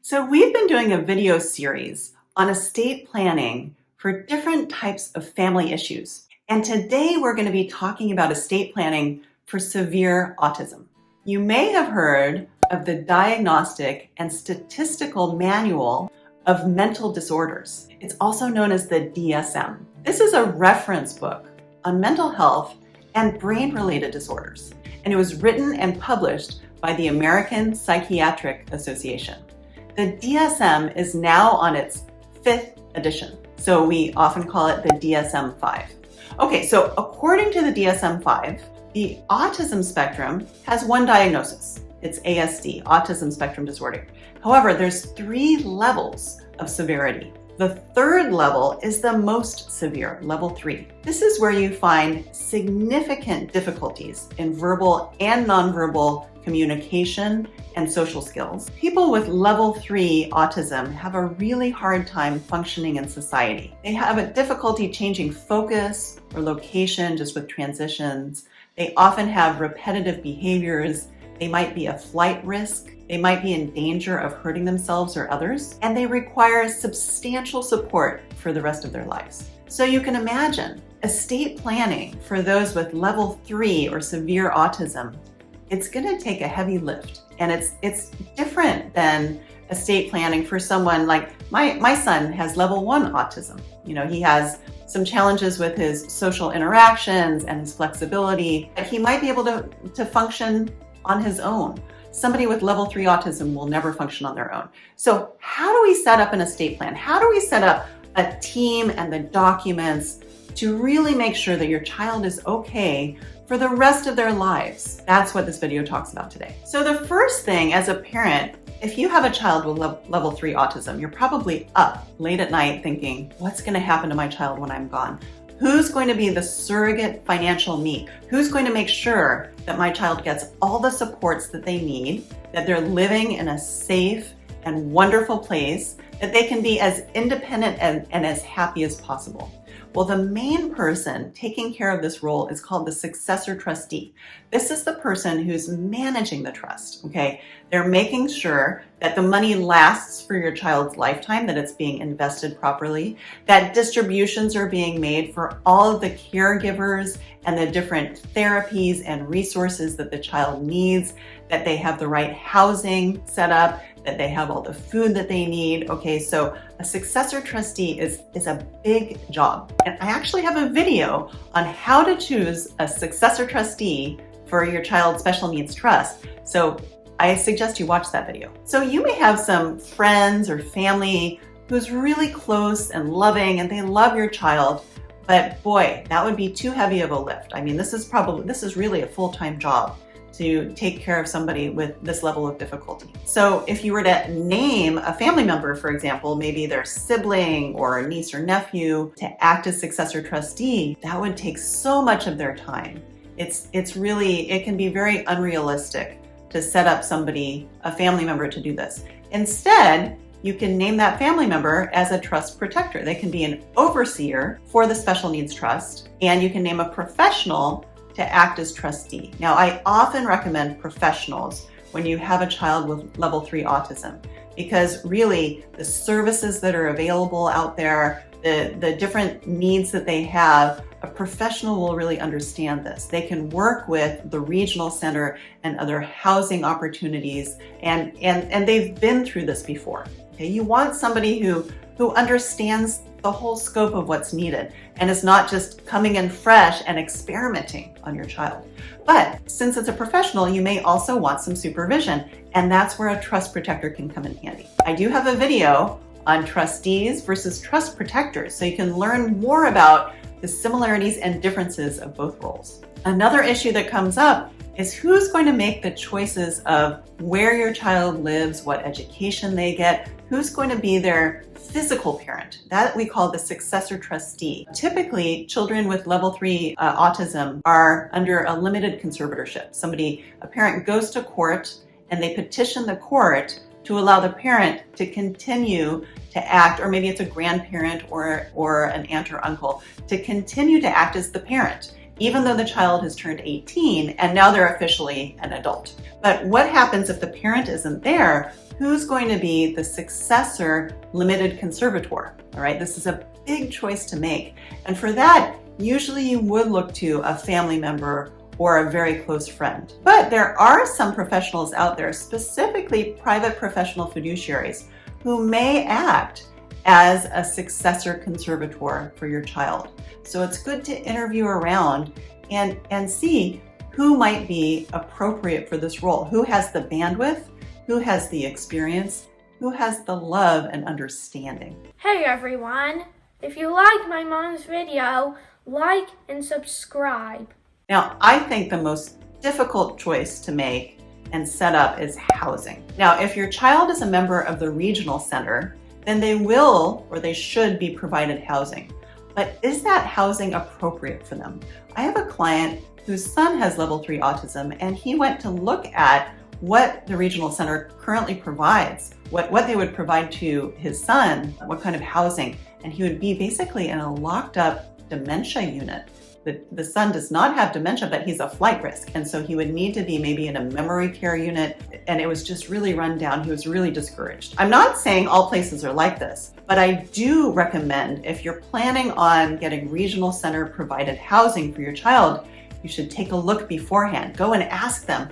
So we've been doing a video series on estate planning for different types of family issues. And today we're going to be talking about estate planning for severe autism. You may have heard of the Diagnostic and Statistical Manual of Mental Disorders. It's also known as the DSM. This is a reference book on mental health and brain-related disorders. And it was written and published by the American Psychiatric Association. The DSM is now on its 5th edition, so we often call it the DSM-5. Okay, so according to the DSM-5, the autism spectrum has one diagnosis. It's ASD, autism spectrum disorder. However, there's 3 levels of severity. The 3rd level is the most severe, level 3. This is where you find significant difficulties in verbal and nonverbal communication and social skills. People with level 3 autism have a really hard time functioning in society. They have a difficulty changing focus or location just with transitions. They often have repetitive behaviors. They might be a flight risk. They might be in danger of hurting themselves or others, and they require substantial support for the rest of their lives. So you can imagine estate planning for those with level 3 or severe autism. It's going to take a heavy lift, and it's different than estate planning for someone like my son has level 1 autism. You know, he has some challenges with his social interactions and his flexibility, but he might be able to function on his own. Somebody with level 3 autism will never function on their own. So how do we set up an estate plan? How do we set up a team and the documents to really make sure that your child is okay for the rest of their lives? That's what this video talks about today. So the first thing as a parent, if you have a child with level 3 autism, you're probably up late at night thinking, what's going to happen to my child when I'm gone? Who's going to be the surrogate financial me? Who's going to make sure that my child gets all the supports that they need, that they're living in a safe and wonderful place, that they can be as independent and as happy as possible? Well, the main person taking care of this role is called the Successor Trustee. This is the person who's managing the trust, okay? They're making sure that the money lasts for your child's lifetime, that it's being invested properly, that distributions are being made for all of the caregivers and the different therapies and resources that the child needs, that they have the right housing set up, that they have all the food that they need. Okay, so a successor trustee is a big job. And I actually have a video on how to choose a successor trustee for your child's special needs trust. So I suggest you watch that video. So you may have some friends or family who's really close and loving and they love your child, but boy, that would be too heavy of a lift. I mean, this is really a full-time job to take care of somebody with this level of difficulty. So if you were to name a family member, for example, maybe their sibling or a niece or nephew to act as successor trustee, that would take so much of their time. It can be very unrealistic to set up a family member to do this. Instead, you can name that family member as a trust protector. They can be an overseer for the special needs trust, and you can name a professional to act as trustee. Now, I often recommend professionals when you have a child with level 3 autism, because really the services that are available out there, the different needs that they have, a professional will really understand this. They can work with the regional center and other housing opportunities, and they've been through this before. Okay? You want somebody who understands the whole scope of what's needed and is not just coming in fresh and experimenting on your child. But since it's a professional, you may also want some supervision, and that's where a trust protector can come in handy. I do have a video on trustees versus trust protectors, so you can learn more about the similarities and differences of both roles. Another issue that comes up is who's going to make the choices of where your child lives, what education they get, who's going to be their physical parent. That we call the successor trustee. Typically, children with level 3 autism are under a limited conservatorship. A parent goes to court and they petition the court to allow the parent to continue to act, or maybe it's a grandparent or an aunt or uncle, to continue to act as the parent. even though the child has turned 18 and now they're officially an adult. But what happens if the parent isn't there? Who's going to be the successor limited conservator? All right, this is a big choice to make. And for that, usually you would look to a family member or a very close friend. But there are some professionals out there, specifically private professional fiduciaries, who may act as a successor conservator for your child. So it's good to interview around and see who might be appropriate for this role, who has the bandwidth, who has the experience, who has the love and understanding. Hey everyone, if you like my mom's video, like and subscribe. Now, I think the most difficult choice to make and set up is housing. Now, if your child is a member of the regional center, then they will or they should be provided housing. But is that housing appropriate for them? I have a client whose son has level 3 autism, and he went to look at what the regional center currently provides, what they would provide to his son, what kind of housing, and he would be basically in a locked up dementia unit. The son does not have dementia, but he's a flight risk. And so he would need to be maybe in a memory care unit. And it was just really run down. He was really discouraged. I'm not saying all places are like this, but I do recommend if you're planning on getting regional center provided housing for your child, you should take a look beforehand. Go and ask them,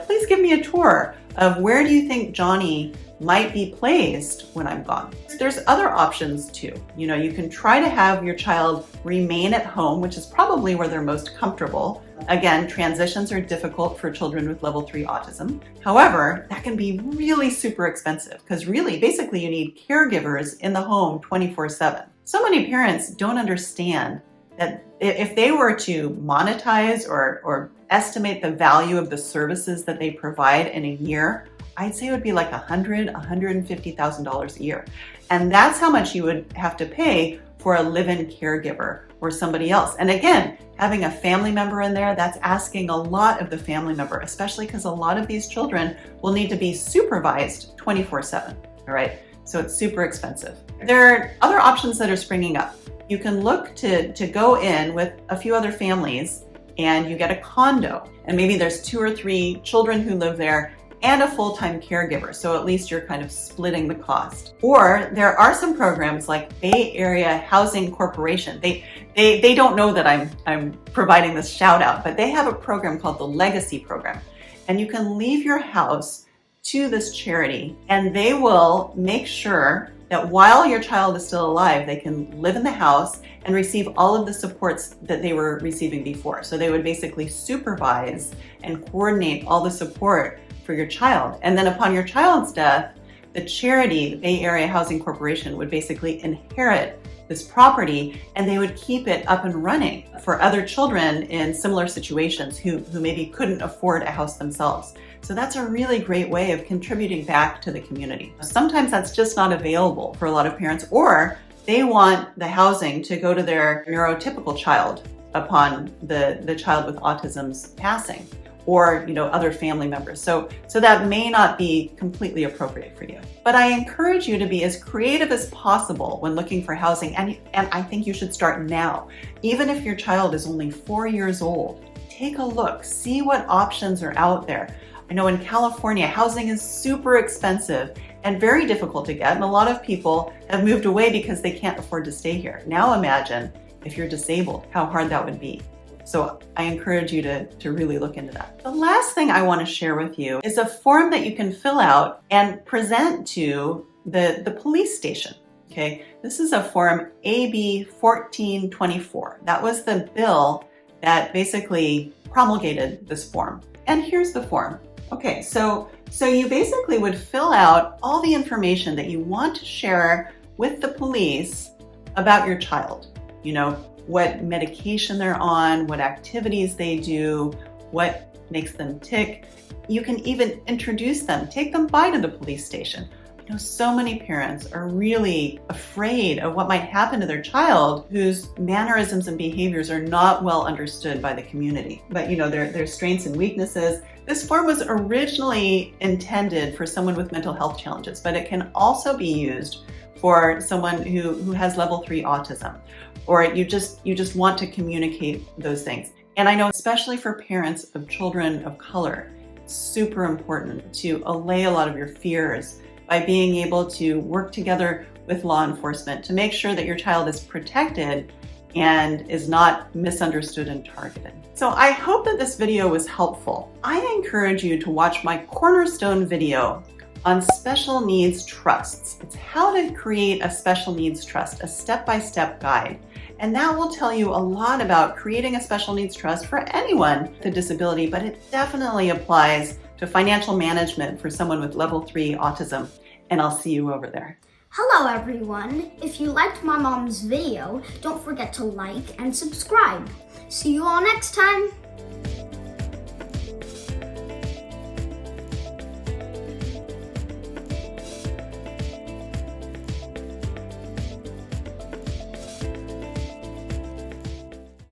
please give me a tour of where do you think Johnny might be placed when I'm gone. There's other options too. You can try to have your child remain at home, which is probably where they're most comfortable. Again, transitions are difficult for children with level 3 autism. However, that can be really super expensive because basically you need caregivers in the home 24/7. So many parents don't understand that if they were to monetize or estimate the value of the services that they provide in a year, I'd say it would be like $100,000, $150,000 a year. And that's how much you would have to pay for a live-in caregiver or somebody else. And again, having a family member in there, that's asking a lot of the family member, especially because a lot of these children will need to be supervised 24/7, all right? So it's super expensive. There are other options that are springing up. You can look to go in with a few other families and you get a condo. And maybe there's 2 or 3 children who live there and a full-time caregiver. So at least you're kind of splitting the cost. Or there are some programs like Bay Area Housing Corporation. They don't know that I'm providing this shout out, but they have a program called the Legacy Program. And you can leave your house to this charity and they will make sure that while your child is still alive, they can live in the house and receive all of the supports that they were receiving before. So they would basically supervise and coordinate all the support for your child. And then upon your child's death, the charity, the Bay Area Housing Corporation, would basically inherit this property and they would keep it up and running for other children in similar situations who maybe couldn't afford a house themselves. So that's a really great way of contributing back to the community. Sometimes that's just not available for a lot of parents, or they want the housing to go to their neurotypical child upon the child with autism's passing, or other family members. So that may not be completely appropriate for you. But I encourage you to be as creative as possible when looking for housing, and I think you should start now. Even if your child is only 4 years old, take a look, see what options are out there. I know in California, housing is super expensive and very difficult to get, and a lot of people have moved away because they can't afford to stay here. Now imagine if you're disabled, how hard that would be. So I encourage you to really look into that. The last thing I want to share with you is a form that you can fill out and present to the police station. Okay, this is a form AB 1424. That was the bill that basically promulgated this form. And here's the form. Okay, so you basically would fill out all the information that you want to share with the police about your child. What medication they're on, what activities they do, what makes them tick. You can even introduce them, take them by to the police station. So many parents are really afraid of what might happen to their child whose mannerisms and behaviors are not well understood by the community. But their strengths and weaknesses. This form was originally intended for someone with mental health challenges, but it can also be used for someone who has level 3 autism, or you just want to communicate those things. And I know especially for parents of children of color, it's super important to allay a lot of your fears by being able to work together with law enforcement to make sure that your child is protected and is not misunderstood and targeted. So I hope that this video was helpful. I encourage you to watch my cornerstone video on special needs trusts. It's how to create a special needs trust, a step-by-step guide. And that will tell you a lot about creating a special needs trust for anyone with a disability, but it definitely applies to financial management for someone with level 3 autism. And I'll see you over there. Hello everyone! If you liked my mom's video, don't forget to like and subscribe. See you all next time!